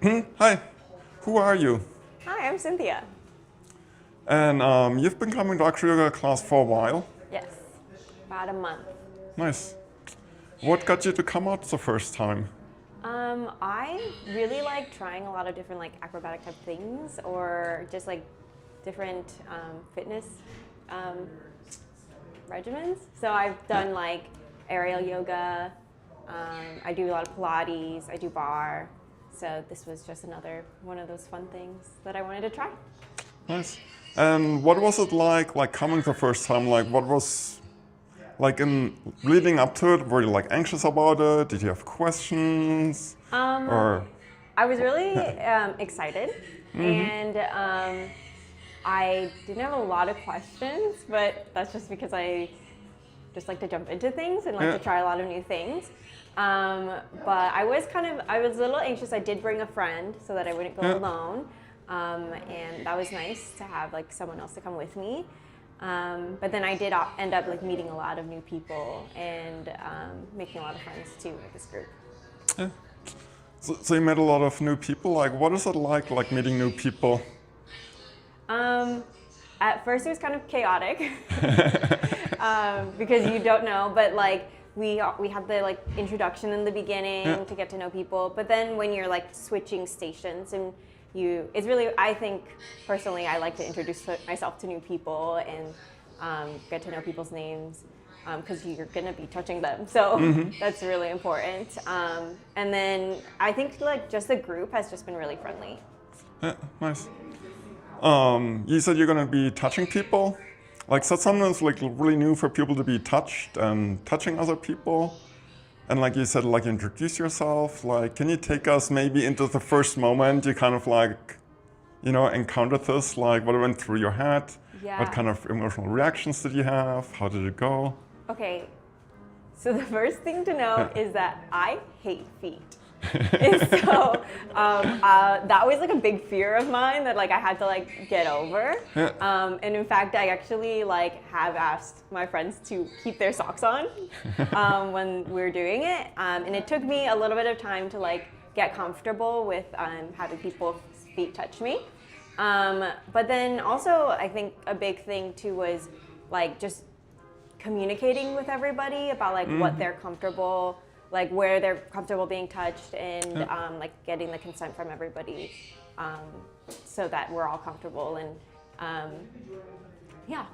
Hi, who are you? Hi, I'm Cynthia. And you've been coming to Acroyoga class for a while. Yes, about a month. Nice. What got you to come out the first time? I really like trying a lot of different like acrobatic type things or just like different fitness um, regimens. So I've done like aerial yoga. I do a lot of Pilates. I do bar. So this was just another one of those fun things that I wanted to try. Nice. And what was it like coming the first time? Like, what was like in leading up to it? Were you like anxious about it? Did you have questions? Um, Or I was really excited, and I didn't have a lot of questions, but that's just because I just like to jump into things and like yeah, to try a lot of new things. But I was a little anxious. I did bring a friend so that I wouldn't go yeah, alone, and that was nice to have like someone else to come with me. But then I did end up like meeting a lot of new people and making a lot of friends too with this group. yeah. So you met a lot of new people. Like, what is it like meeting new people? Um, at first, it was kind of chaotic because you don't know. But like we had the like introduction in the beginning Yeah, to get to know people. But then when you're like switching stations and it's really I think personally I like to introduce myself to new people and get to know people's names because you're gonna be touching them. So that's really important. And then I think like just the group has just been really friendly. yeah, nice. You said you're gonna be touching people. Like, so sometimes like really new for people to be touched and touching other people. And like you said, like introduce yourself. Like, can you take us maybe into the first moment you kind of like, encountered this? Like, what went through your head? What Yeah. kind of emotional reactions did you have? How did it go? Okay, so the first thing to know Yeah. is that I hate feet. And so that was like a big fear of mine that like I had to like get over. Yeah. And in fact, I actually like have asked my friends to keep their socks on when we were doing it. And it took me a little bit of time to like get comfortable with having people's feet touch me. But then also I think a big thing too was like just communicating with everybody about like what they're comfortable, like where they're comfortable being touched, and like getting the consent from everybody, so that we're all comfortable and yeah.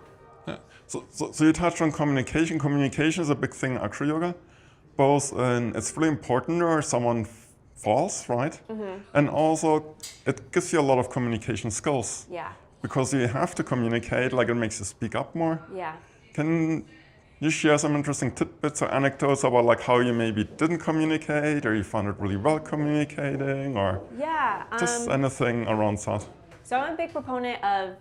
Yeah. So you touched on communication. Communication is a big thing in acroyoga. Both, it's really important or someone falls, right? And also, it gives you a lot of communication skills Yeah. because you have to communicate. Like it makes you speak up more. Yeah. Can you share some interesting tidbits or anecdotes about like how you maybe didn't communicate or you found it really well communicating or Yeah. just anything around that? So I'm a big proponent of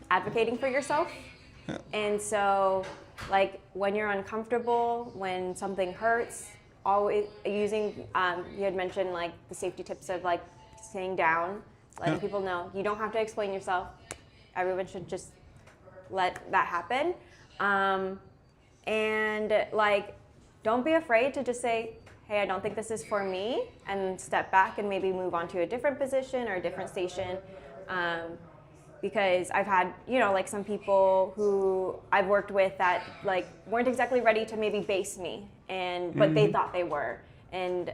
advocating for yourself. Yeah. And so, like, when you're uncomfortable, when something hurts, always using, you had mentioned, like, the safety tips of, like, staying down, letting Yeah. people know. You don't have to explain yourself. Everyone should just let that happen. And, like, don't be afraid to just say, hey, I don't think this is for me, and step back and maybe move on to a different position or a different station. Because I've had, like some people who I've worked with that like weren't exactly ready to maybe base me, but they thought they were, and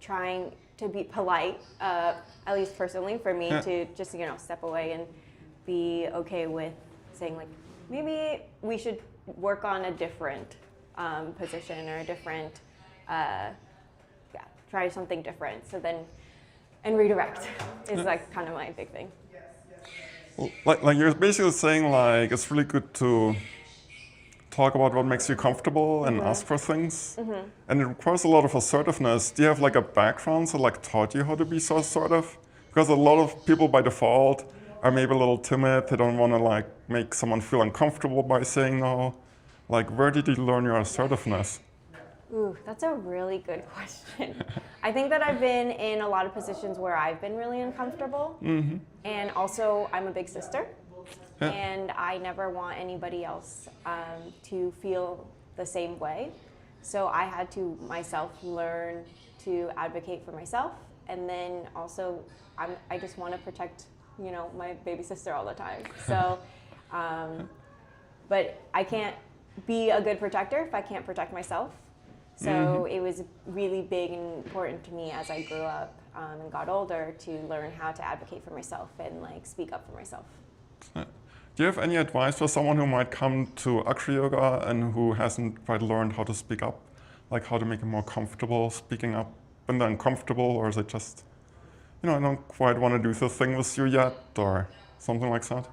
trying to be polite, at least personally for me, Yeah. to just step away and be okay with saying like maybe we should work on a different position or a different, try something different. So then, and redirect is like kind of my big thing. Like you're basically saying like it's really good to talk about what makes you comfortable and ask for things. And it requires a lot of assertiveness. Do you have like a background that like taught you how to be so assertive? Because a lot of people by default are maybe a little timid. They don't want to like make someone feel uncomfortable by saying no. Like where did you learn your assertiveness? Ooh, that's a really good question. I think that I've been in a lot of positions where I've been really uncomfortable. And also, I'm a big sister. Yeah. And I never want anybody else to feel the same way. So I had to myself learn to advocate for myself, and then also I just want to protect, you know, my baby sister all the time. So, but I can't be a good protector if I can't protect myself. So it was really big and important to me as I grew up and got older to learn how to advocate for myself and like speak up for myself. Do you have any advice for someone who might come to Acroyoga and who hasn't quite learned how to speak up? Like how to make it more comfortable speaking up when they're uncomfortable, or is it just, you know, I don't quite want to do this thing with you yet, or something like that?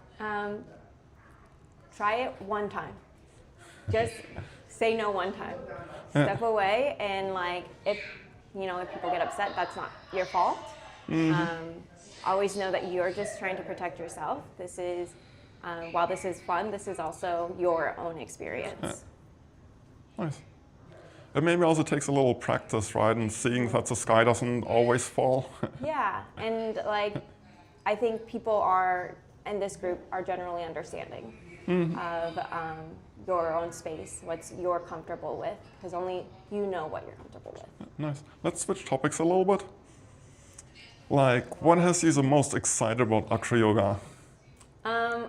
Try it one time. Just say no one time. Step away, and like if people get upset, that's not your fault. Always know that you're just trying to protect yourself. This is while this is fun, this is also your own experience. Nice. It maybe also takes a little practice, right? And seeing that the sky doesn't always fall. Yeah, and like I think people in this group are generally understanding of your own space, what's you're comfortable with, because only you know what you're comfortable with. Nice. Let's switch topics a little bit. Like, what has you the most excited about Acroyoga?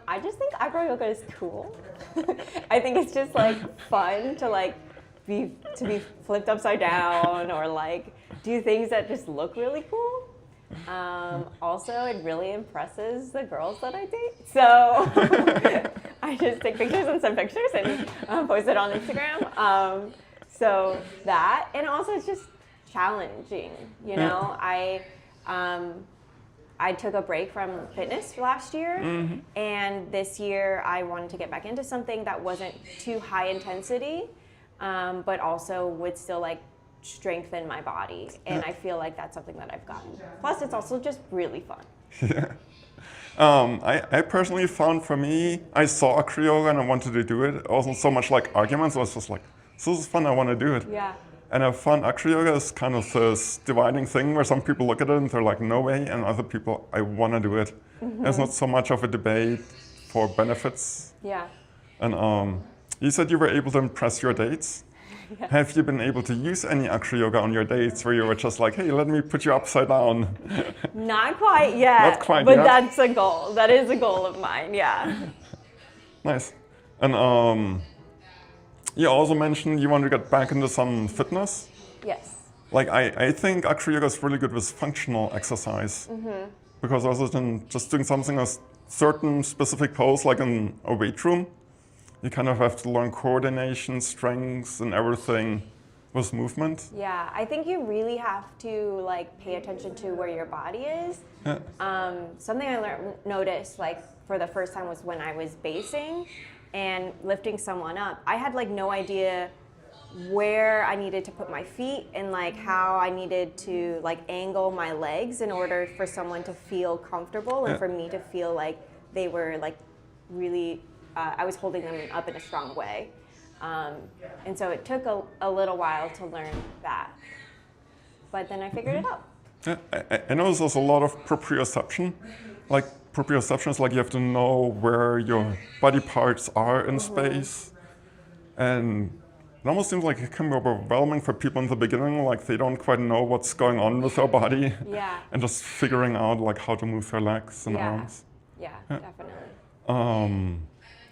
I just think acroyoga is cool. I think it's just like fun to like be flipped upside down or like do things that just look really cool. Also, it really impresses the girls that I date. So I just take pictures and send pictures and post it on Instagram. So that, and also it's just challenging. You know, I took a break from fitness last year, and this year I wanted to get back into something that wasn't too high intensity, but also would still like strengthen my body, and I feel like that's something that I've gotten. Plus, it's also just really fun. Yeah. I personally found, for me, I saw Acroyoga and I wanted to do it. It wasn't so much like arguments, it was just like, this is fun, I want to do it. Yeah. And I found Acroyoga is kind of this dividing thing where some people look at it and they're like, no way, and other people, I want to do it. It's not so much of a debate for benefits. Yeah. And you said you were able to impress your dates. Yeah. Have you been able to use any Acroyoga on your dates where you were just like, hey, let me put you upside down? Not quite yet. Not quite but yet. That's a goal. That is a goal of mine, yeah. Nice. And you also mentioned you want to get back into some fitness. Yes. Like I think Acroyoga is really good with functional exercise. Because other than just doing something a certain specific pose, like in a weight room, you kind of have to learn coordination, strength, and everything with movement. Yeah, I think you really have to like pay attention to where your body is. Yeah. Something I noticed like for the first time was when I was basing and lifting someone up. I had like no idea where I needed to put my feet and like how I needed to like angle my legs in order for someone to feel comfortable and for me to feel like they were like really, I was holding them up in a strong way. And so it took a little while to learn that, but then I figured it out. Yeah, I know there's a lot of proprioception. Like proprioception is like you have to know where your body parts are in space. And it almost seems like it can be overwhelming for people in the beginning, like they don't quite know what's going on with their body. Yeah. And just figuring out like how to move their legs and arms. Yeah, definitely.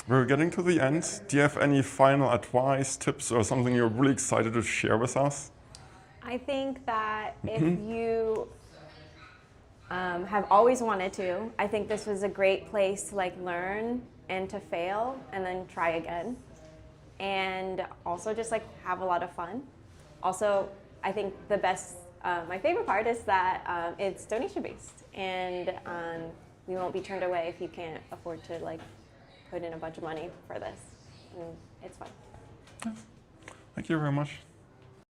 We're getting to the end. Do you have any final advice, tips, or something you're really excited to share with us? I think that if you have always wanted to, I think this was a great place to like learn and to fail and then try again. And also just like have a lot of fun. Also, I think the best, my favorite part is that it's donation based, and we won't be turned away if you can't afford to like put in a bunch of money for this. And it's fun. Thank you very much.